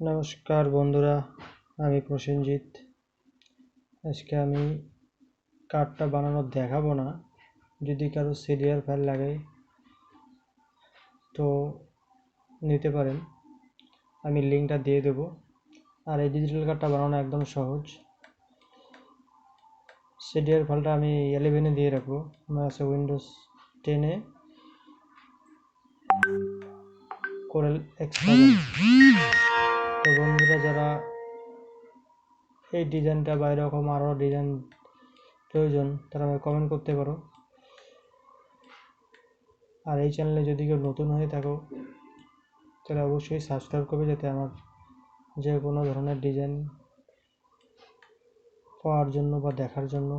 নমস্কার বন্ধুরা, আমি প্রসেনজিৎ। আজকে আমি কার্ডটা বানানো দেখাবো না। যদি কারো সিরিয়াল ফাইল লাগে তো নিতে পারেন, আমি লিঙ্কটা দিয়ে দেবো। আর এই ডিজিটাল কার্ডটা বানানো একদম সহজ। সিরিয়াল ফাইলটা আমি 11-এ দিয়ে রাখবো, আমার আছে উইন্ডোজ 10-এ কোরেল X7। তো বন্ধুরা, যারা এই ডিজাইনটা বা এরকম আরও ডিজাইন প্রয়োজন তারা আমাকে কমেন্ট করতে পারো। আর এই চ্যানেলে যদি কেউ নতুন হয়ে থাকো তাহলে অবশ্যই সাবস্ক্রাইব করবে, যাতে আমার যে কোনো ধরনের ডিজাইন পাওয়ার জন্য বা দেখার জন্য